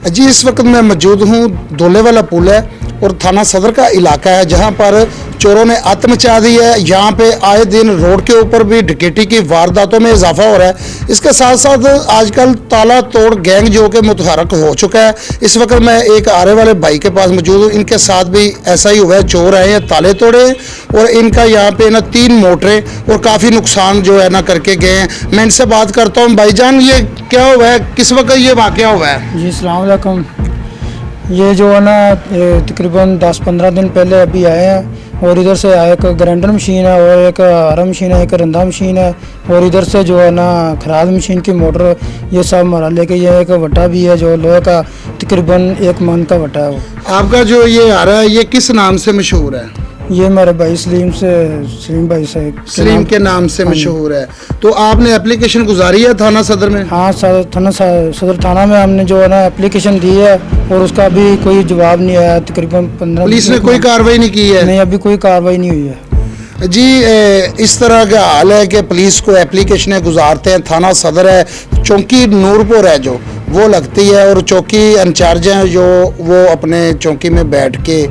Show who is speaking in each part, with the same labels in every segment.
Speaker 1: जी इस वक्त मैं मौजूद हूँ दोले वाला पुल है और थाना सदर का इलाका है जहाँ पर चोरों ने आत्म मचा दी है। यहाँ पे आए दिन रोड के ऊपर भी डकैती की वारदातों में इजाफा हो रहा है। इसके साथ साथ आजकल ताला तोड़ गैंग जो कि मुतहरक हो चुका है। इस वक्त मैं एक आरे वाले भाई के पास मौजूद हूँ, इनके साथ भी ऐसा ही हुआ है। चोर आए हैं, ताले तोड़े और इनका यहाँ पे ना 3 मोटरें और काफ़ी नुकसान जो है ना करके गए हैं। मैं इनसे बात करता हूँ। भाईजान ये क्या हुआ है, किस वक्त ये वाक़या हुआ है?
Speaker 2: जी अस्सलाम वालेकुम। ये जो है ना तकरीबन 10-15 दिन पहले अभी आए हैं और इधर से एक ग्राइंडर मशीन है और एक आरा मशीन है, एक रंधा मशीन है और इधर से जो है ना खराद मशीन की मोटर ये सब हमारा लेके ये एक वट्टा भी है जो लोहे का तकरीबन 1 मन का वट्टा है। वो
Speaker 1: आपका जो ये आ रहा है ये किस नाम से मशहूर है?
Speaker 2: ये मेरे भाई सलीम भाई से
Speaker 1: सलीम के नाम से मशहूर है। तो आपने एप्लीकेशन गुजारी है थाना सदर में?
Speaker 2: हाँ सदर थाना में हमने जो है ना एप्लीकेशन दी है और उसका अभी कोई जवाब नहीं आया। तकरीबन 15
Speaker 1: पुलिस ने कोई कार्रवाई नहीं की है?
Speaker 2: नहीं, अभी कोई कार्रवाई नहीं हुई है।
Speaker 1: जी इस तरह का हाल है कि पुलिस को एप्लीकेशनें गुजारते हैं। थाना सदर है, चौकी नूरपुर है जो वो लगती है और चौकी इंचार्ज हैं जो वो अपने चौकी में बैठ के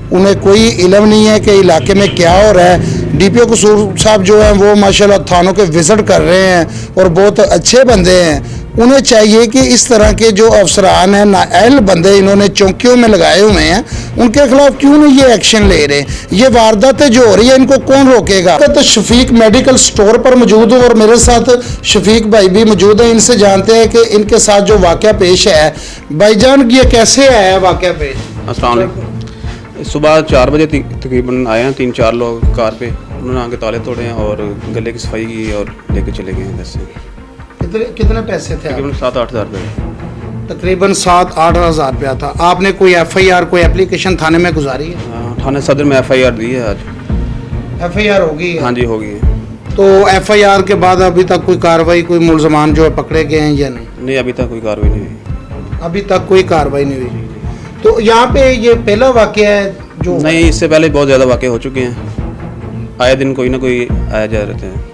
Speaker 1: उन्हें कोई इल्म नहीं है कि इलाके में क्या हो रहा है। डीपीओ कसूर साहब जो हैं वो माशाल्लाह थानों के विज़िट कर रहे हैं और बहुत अच्छे बंदे हैं। उन्हें चाहिए कि इस तरह के जो अफसरान हैं नाअहल बंदे इन्होंने चौकियों में लगाए हुए हैं उनके खिलाफ क्यों नहीं ये एक्शन ले रहे? ये वारदातें जो हो रही है इनको कौन रोकेगा? तो शफीक मेडिकल स्टोर पर मौजूद हूँ और मेरे साथ शफीक भाई भी मौजूद हैं। इनसे जानते हैं कि इनके साथ जो वाक़या पेश है। भाईजान ये कैसे आया है वाक़या पेश?
Speaker 3: अस्सलाम वालेकुम। सुबह 4 बजे तकरीबन आए हैं 3-4 लोग कार पे। उन्होंने आके ताले तोड़े हैं और गले की सफाई की और लेके चले गए हैं इधर से।
Speaker 1: कितने पैसे थे?
Speaker 3: तकरीबन 7-8 हज़ार रुपये।
Speaker 1: तकरीबन 7-8 हज़ार रुपया था। आपने कोई FIR कोई एप्लीकेशन थाने में गुजारी है?
Speaker 3: थाने सदर में FIR दी है आज।
Speaker 1: FIR होगी?
Speaker 3: हाँ जी होगी है।
Speaker 1: तो FIR के बाद अभी तक कोई कार्रवाई, कोई मुलजमान जो है पकड़े गए हैं या नहीं?
Speaker 3: नहीं अभी तक कोई कार्रवाई नहीं हुई।
Speaker 1: अभी तक कोई कार्रवाई नहीं हुई। तो यहाँ पे ये पहला वाक़या है जो?
Speaker 3: नहीं, इससे पहले बहुत ज़्यादा वाक़े हो चुके हैं। आए दिन कोई ना कोई आया जा रहते हैं।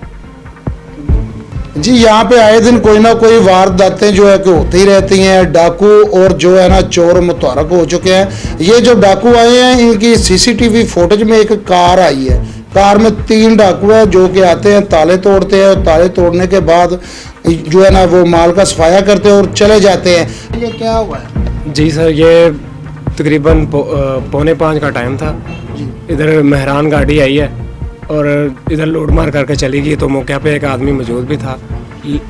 Speaker 1: जी यहाँ पे आए दिन कोई ना कोई वारदातें जो है कि होती ही रहती हैं। डाकू और जो है ना चोर मुतहरक हो चुके हैं। ये जो डाकू आए हैं इनकी CCTV फुटेज में एक कार आई है। कार में 3 डाकू है जो कि आते हैं, ताले तोड़ते हैं और ताले तोड़ने के बाद जो है ना वो माल का सफाया करते हैं और चले जाते हैं। ये क्या हुआ है?
Speaker 4: जी सर, ये तकरीबन 4:45 का टाइम था। इधर मेहरान गाड़ी आई है और इधर लोड मार करके चली गई। तो मौके पे एक आदमी मौजूद भी था,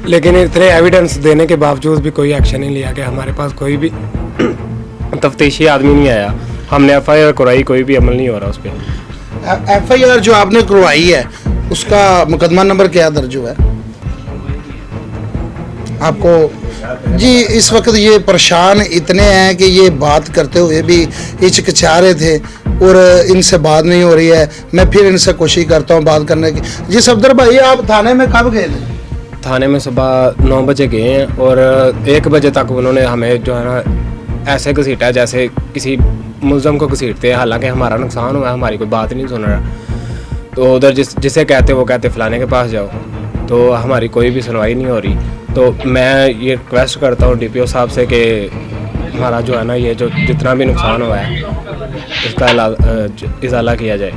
Speaker 4: लेकिन इतने एविडेंस देने के बावजूद भी कोई एक्शन नहीं लिया गया। हमारे पास कोई भी तफ्तीशी आदमी नहीं आया। हमने FIR करवाई, कोई भी अमल नहीं हो रहा उस पर।
Speaker 1: FIR जो आपने करवाई है उसका मुकदमा नंबर क्या दर्ज हुआ है आपको? जी इस वक्त ये परेशान इतने हैं कि ये बात करते हुए भी हिचकिचा रहे थे और इनसे बात नहीं हो रही है। मैं फिर इनसे कोशिश करता हूँ बात करने की। जी सफदर भाई, आप थाने में कब गए थे?
Speaker 4: थाने में सुबह 9 बजे गए हैं और 1 बजे तक उन्होंने हमें जो है ना ऐसे घसीटा जैसे किसी मुलजम को घसीटते हैं। हालांकि हमारा नुकसान हुआ है, हमारी कोई बात नहीं सुन रहा। तो उधर जिसे कहते वो कहते फ़लाने के पास जाओ, तो हमारी कोई भी सुनवाई नहीं हो रही। तो मैं ये रिक्वेस्ट करता हूँ DPO साहब से कि हमारा जो है ना ये जो जितना भी नुकसान हुआ है इसका इजाला किया जाए।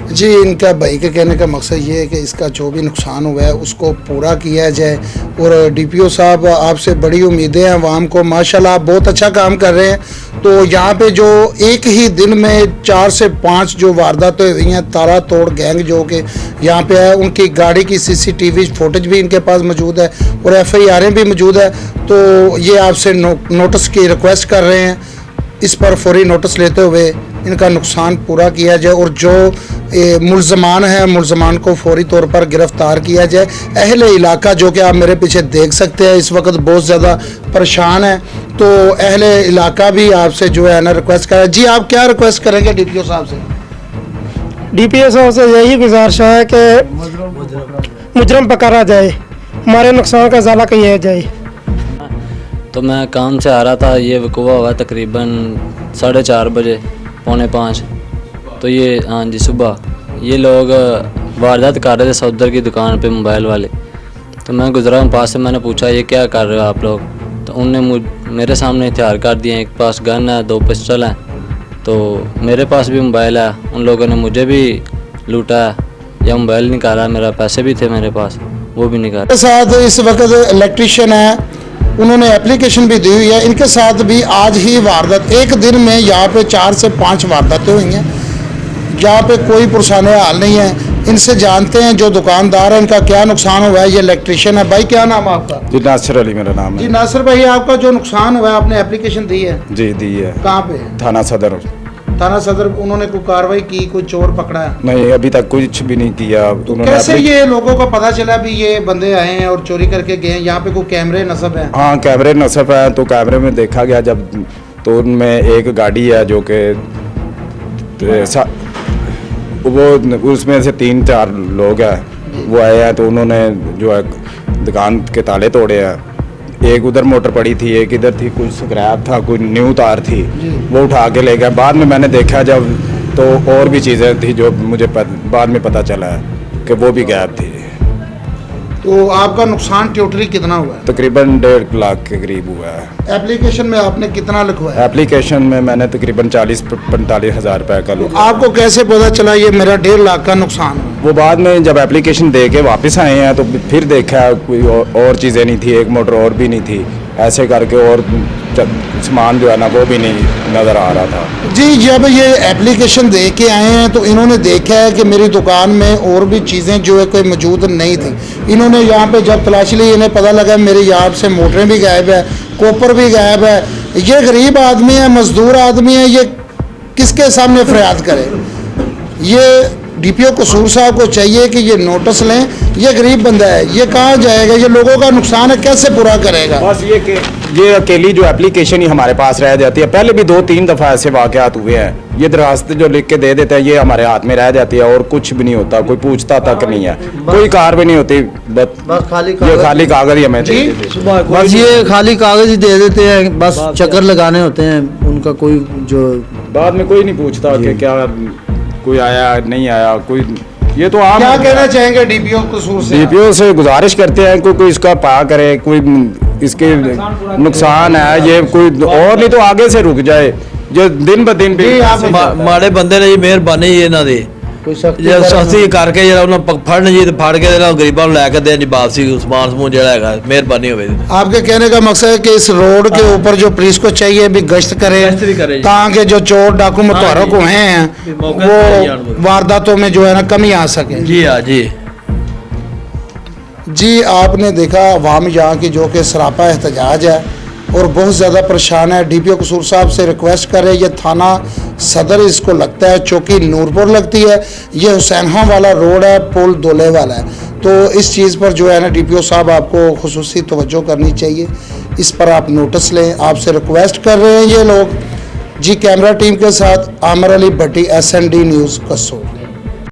Speaker 1: जी इनका भाई के कहने का मकसद ये है कि इसका जो भी नुकसान हुआ है उसको पूरा किया जाए। और DPO साहब आपसे बड़ी उम्मीदें हैं आवाम को। माशाल्लाह आप बहुत अच्छा काम कर रहे हैं। तो यहाँ पे जो एक ही दिन में 4 से 5 जो वारदातें हुई हैं, ताला तोड़ गैंग जो कि यहाँ पे है, उनकी गाड़ी की CCTV फुटेज भी इनके पास मौजूद है और FIR भी मौजूद है। तो ये आपसे नोटिस की रिक्वेस्ट कर रहे हैं, इस पर फौरी नोटिस लेते हुए इनका नुकसान पूरा किया जाए और जो मुलजमान है मुलजमान को फौरी तौर पर गिरफ्तार किया जाए। अहले इलाका जो कि आप मेरे पीछे देख सकते हैं इस वक्त बहुत ज़्यादा परेशान है। तो अहले इलाका भी आपसे जो है ना रिक्वेस्ट करें। जी आप क्या रिक्वेस्ट करेंगे DPO साहब से?
Speaker 2: DPO साहब से यही गुजारिश है कि मुजरम पकड़ा जाए, हमारे नुकसान का इजाला किया जाए।
Speaker 5: तो मैं काम से आ रहा था, ये वक़ूआ हुआ तकरीबन 4:30 बजे 4:45। तो ये हाँ जी सुबह ये लोग वारदात कर रहे थे सौदर की दुकान पे मोबाइल वाले। तो मैं गुजरा हूँ पास से, मैंने पूछा ये क्या कर रहे हो आप लोग? तो उनने मेरे सामने हथियार कर दिए, एक पास गन है, 2 पिस्टल हैं, तो मेरे पास भी मोबाइल है। उन लोगों ने मुझे भी लूटा है, या मोबाइल निकाला, मेरा पैसे भी थे मेरे पास, वो भी निकाला।
Speaker 1: के साथ इस वक्त इलेक्ट्रिशियन है, उन्होंने एप्लीकेशन भी दी हुई है। इनके साथ भी आज ही वारदात, एक दिन में यहाँ पे 4 से 5 वारदातें हुई हैं। यहाँ पे कोई पुरसाने हाल नहीं है। इनसे जानते हैं जो दुकानदार है इनका क्या नुकसान हुआ है। ये इलेक्ट्रिशियन है। भाई क्या नाम है आपका?
Speaker 6: जी नासिर अली मेरा नाम
Speaker 1: जी
Speaker 6: है।
Speaker 1: नासिर भाई, आपका जो नुकसान हुआ है आपने एप्लीकेशन दी है?
Speaker 6: जी दी है।
Speaker 1: कहाँ पे?
Speaker 6: थाना सदर।
Speaker 1: थाना सदर। उन्होंने कोई कार्रवाई की, कोई चोर पकड़ा है?
Speaker 6: नहीं, अभी तक कुछ भी नहीं किया।
Speaker 1: तो कैसे ये लोगों को पता चला भी ये बंदे आए हैं और चोरी करके गए हैं? यहाँ पे कोई कैमरे नस्ब है?
Speaker 6: हाँ, कैमरे नस्ब है, तो कैमरे में देखा गया जब, तो उनमें एक गाड़ी है जो कि वो उसमें से 3-4 लोग हैं, वो आए हैं, तो उन्होंने जो है दुकान के ताले तोड़े हैं। एक उधर मोटर पड़ी थी, एक इधर थी, कुछ स्क्रैप था, कुछ न्यू तार थी, वो उठा के ले गए। बाद में मैंने देखा जब, तो और भी चीज़ें थी जो मुझे बाद में पता चला है कि वो भी गायब थी।
Speaker 1: तो आपका नुकसान टोटली कितना हुआ है?
Speaker 6: तकरीबन 1.5 लाख के करीब हुआ है।
Speaker 1: एप्लीकेशन में आपने कितना लिखवाया है?
Speaker 6: एप्लीकेशन में मैंने तकरीबन 40-45 हज़ार रुपये का लिखा।
Speaker 1: आपको कैसे पता चला ये मेरा 1.5 लाख का नुकसान हुआ?
Speaker 6: वो बाद में जब एप्लीकेशन दे के वापस आए हैं तो फिर देखा कोई और चीज़ें नहीं थी, एक मोटर और भी नहीं थी, ऐसे करके, और सामान जो है ना वो भी नहीं नज़र आ रहा था।
Speaker 1: जी, जब ये एप्लीकेशन दे के आए हैं तो इन्होंने देखा है कि मेरी दुकान में और भी चीज़ें जो है कोई मौजूद नहीं थी। इन्होंने यहाँ पे जब तलाशी ली, इन्हें पता लगा मेरे यहाँ से मोटरें भी गायब है, कॉपर भी गायब है। ये गरीब आदमी है, मजदूर आदमी है, ये किसके सामने फरियाद करे? ये डीपीओ कसूर साहब को चाहिए कि ये नोटिस लें। ये गरीब बंदा है, ये कहाँ जाएगा? ये लोगों का नुकसान है, कैसे पूरा करेगा?
Speaker 6: बस ये अकेली जो एप्लीकेशन ही हमारे पास रह जाती है। पहले भी 2-3 दफ़ा ऐसे वाक़यात हुए हैं। ये दरखास्त जो लिख के दे देते हैं, ये हमारे हाथ में रह जाती है और कुछ भी नहीं होता, कोई पूछता तक नहीं है, कोई कार्रवाई नहीं होती। बस खाली कागज ही हमें दे देते हैं।
Speaker 7: बस ये खाली कागज ही दे देते हैं, बस चक्कर लगाने होते हैं, उनका कोई जो
Speaker 6: बाद में कोई नहीं पूछता कि क्या कोई आया नहीं आया कोई। ये तो आम
Speaker 1: क्या कहना चाहेंगे डीपीओ कसूर से?
Speaker 6: डीपीओ से गुजारिश करते हैं कोई इसका पा करे, कोई इसके नुकसान है, ये कोई और नहीं तो आगे से रुक जाए, जो दिन ब दिन भी
Speaker 7: ਮਾੜੇ ਬੰਦੇ ਨੇ ਜੀ, ਮਿਹਰਬਾਨੀ ਜੀ ਇਹਨਾਂ ਦੀ,
Speaker 1: कोई सख्ती
Speaker 7: ਜੇ ਸਸਤੀ ਕਰਕੇ ਜਿਹੜਾ ਉਹਨਾਂ ਫੜਨ ਜੀ, ਤੇ ਫੜ ਕੇ ਇਹਨਾਂ ਗਰੀਬਾਂ ਨੂੰ ਲੈ ਕੇ ਦੇਣ ਜੀ ਵਾਪਸੀ ਸਮਾਨ ਸਮੂਨ ਜਿਹੜਾ ਹੈਗਾ, ਮਿਹਰਬਾਨੀ ਹੋਵੇ।
Speaker 1: आपके कहने का मकसद है कि इस रोड के ऊपर जो पुलिस को चाहिए भी गश्त करे,
Speaker 7: गश्त भी करे जी।
Speaker 1: ताकि जो चोर डाकू मुतहरक हुए हैं
Speaker 7: मौके पे ही जान
Speaker 1: वो
Speaker 7: वो।
Speaker 1: वारदातों में जो है ना कमी आ सके।
Speaker 7: जी हाँ जी।
Speaker 1: जी, आपने देखा अवाम यहाँ की जो कि सरापा एहतजाज है और बहुत ज़्यादा परेशान है। डीपीओ कसूर साहब से रिक्वेस्ट करें, ये थाना सदर इसको लगता है, चौकी नूरपुर लगती है, ये हुसैनहा वाला रोड है, पुल दोले वाला है। तो इस चीज़ पर जो है ना डीपीओ साहब आपको खुसूसी तवज्जो करनी चाहिए, इस पर आप नोटिस लें, आपसे रिक्वेस्ट कर रहे हैं ये लोग। जी, कैमरा टीम के साथ आमर अली भट्टी, SND न्यूज़ कसोल।